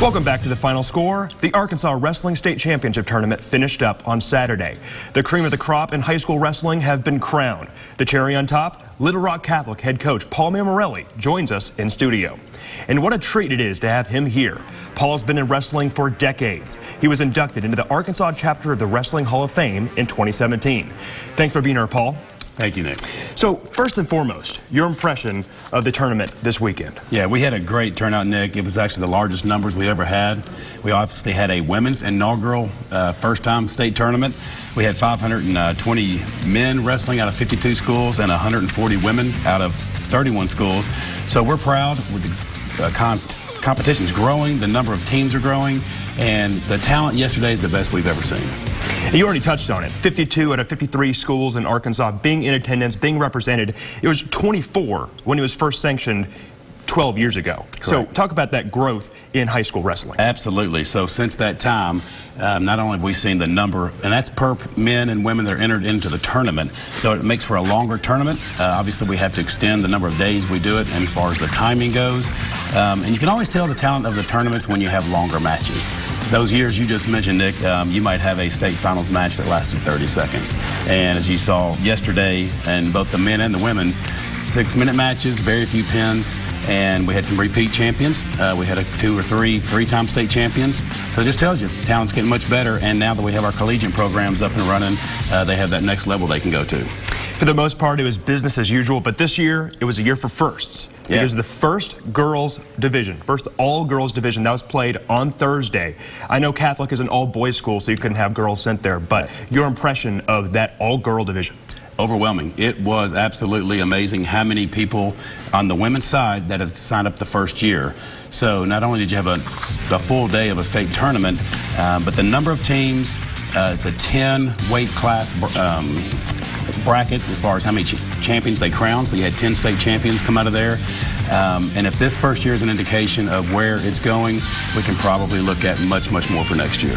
Welcome back to the final score. The Arkansas Wrestling State Championship Tournament finished up on Saturday. The cream of the crop in high school wrestling have been crowned. The cherry on top, Little Rock Catholic head coach Paul Mammarelli joins us in studio. And what a treat it is to have him here. Paul's been in wrestling for decades. He was inducted into the Arkansas chapter of the Wrestling Hall of Fame in 2017. Thanks for being here, Paul. Thank you, Nick. So, first and foremost, your impression of the tournament this weekend. Yeah, we had a great turnout, Nick. It was actually the largest numbers we ever had. We obviously had a women's inaugural first-time state tournament. We had 520 men wrestling out of 52 schools and 140 women out of 31 schools. So we're proud. With the competition's growing, the number of teams are growing, and the talent yesterday is the best we've ever seen. You already touched on it. 52 out of 53 schools in Arkansas being in attendance, being represented. It was 24 when it was first sanctioned 12 years ago. Correct. So talk about that growth in high school wrestling. Absolutely. So since that time, not only have we seen the number, and that's per men and women that are entered into the tournament, so it makes for a longer tournament. Obviously, we have to extend the number of days we do it, and as far as the timing goes. And you can always tell the talent of the tournaments when you have longer matches. Those years you just mentioned, Nick, you might have a state finals match that lasted 30 seconds. And as you saw yesterday, in both the men and the women's, 6-minute matches, very few pins, and we had some repeat champions. We had 2 or 3 three-time state champions. So it just tells you the talent's getting much better, and now that we have our collegiate programs up and running, they have that next level they can go to. For the most part, it was business as usual, but this year, it was a year for firsts. Yeah. It was the first girls division, first all-girls division that was played on Thursday. I know Catholic is an all-boys school, so you couldn't have girls sent there, but your impression of that all-girl division? Overwhelming. It was absolutely amazing how many people on the women's side that have signed up the first year. So not only did you have a full day of a state tournament, but the number of teams, it's a 10 weight class bracket as far as how many champions they crown. So you had 10 state champions come out of there. And if this first year is an indication of where it's going, we can probably look at much, much more for next year.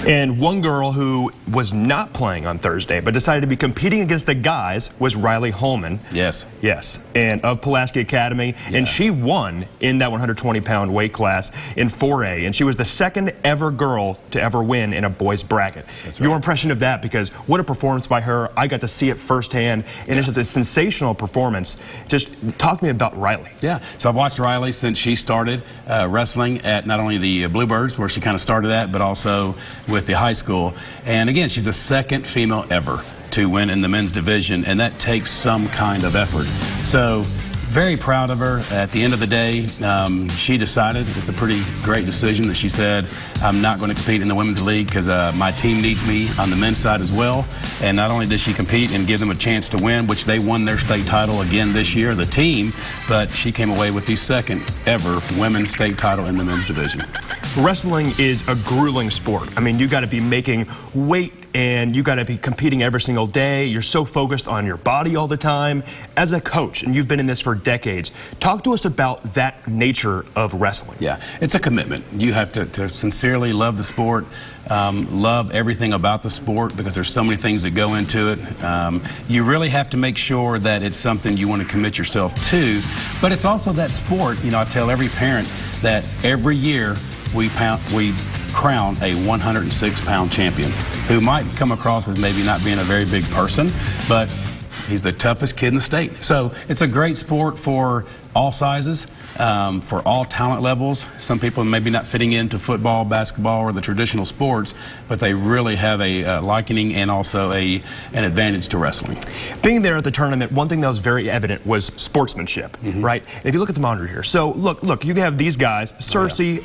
And one girl who was not playing on Thursday but decided to be competing against the guys was Riley Holman. Yes. Yes. And of Pulaski Academy. Yeah. And she won in that 120-pound weight class in 4A. And she was the second ever girl to ever win in a boys bracket. That's right. Your impression of that, because what a performance by her. I got to see it firsthand. And it's just a sensational performance. Just talk to me about Riley. Yeah. So I've watched Riley since she started wrestling at not only the Bluebirds, where she kind of started at, but also with the high school. And again, she's the second female ever to win in the men's division, and that takes some kind of effort. So very proud of her. At the end of the day, she decided, it's a pretty great decision, that she said, I'm not going to compete in the women's league because my team needs me on the men's side as well. And not only did she compete and give them a chance to win, which they won their state title again this year as a team, but she came away with the second ever women's state title in the men's division. Wrestling is a grueling sport. I mean, you got to be making weight and you got to be competing every single day. You're so focused on your body all the time. As a coach, and you've been in this for decades, talk to us about that nature of wrestling. Yeah, it's a commitment. You have to sincerely love the sport, love everything about the sport, because there's so many things that go into it. You really have to make sure that it's something you want to commit yourself to, but it's also that sport. You know, I tell every parent that every year we crown a 106-pound champion who might come across as maybe not being a very big person, but he's the toughest kid in the state. So it's a great sport for all sizes, for all talent levels. Some people maybe not fitting into football, basketball, or the traditional sports, but they really have a likening and also an advantage to wrestling. Being there at the tournament, one thing that was very evident was sportsmanship, right? And if you look at the monitor here, so look, you have these guys, Cersei,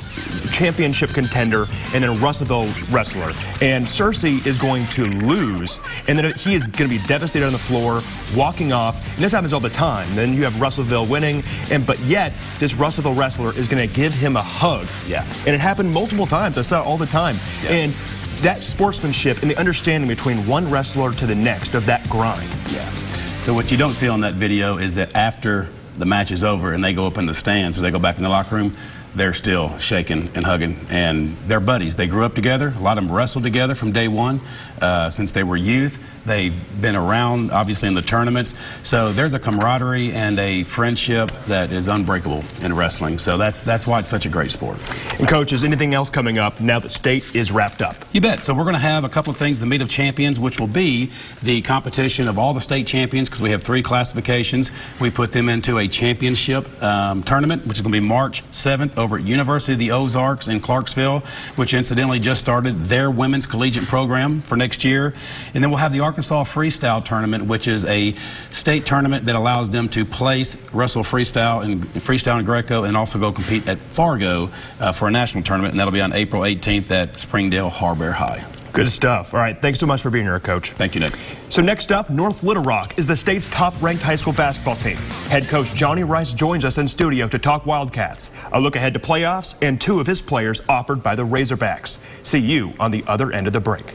championship contender, and then a Russellville wrestler. And Cersei is going to lose, and then he is going to be devastated on the floor, walking off, and this happens all the time. Then you have Russellville winning, but yet this Russellville wrestler is going to give him a hug. Yeah. And it happened multiple times. I saw it all the time. Yeah. And that sportsmanship and the understanding between one wrestler to the next of that grind. Yeah. So what you don't see on that video is that after the match is over and they go up in the stands or they go back in the locker room, they're still shaking and hugging, and they're buddies. They grew up together. A lot of them wrestled together from day one since they were youth. They've been around, obviously, in the tournaments. So there's a camaraderie and a friendship that is unbreakable in wrestling. So that's why it's such a great sport. And Coach, is anything else coming up now that state is wrapped up? You bet. So we're going to have a couple of things, the Meet of Champions, which will be the competition of all the state champions, because we have 3 classifications. We put them into a championship tournament, which is going to be March 7th over at University of the Ozarks in Clarksville, which incidentally just started their women's collegiate program for next year. And then we'll have the Arkansas Freestyle Tournament, which is a state tournament that allows them to place, wrestle freestyle and Greco, and also go compete at Fargo for a national tournament, and that'll be on April 18th at Springdale Harbor High. Good stuff. All right, thanks so much for being here, Coach. Thank you, Nick. So next up, North Little Rock is the state's top-ranked high school basketball team. Head coach Johnny Rice joins us in studio to talk Wildcats, a look ahead to playoffs, and 2 of his players offered by the Razorbacks. See you on the other end of the break.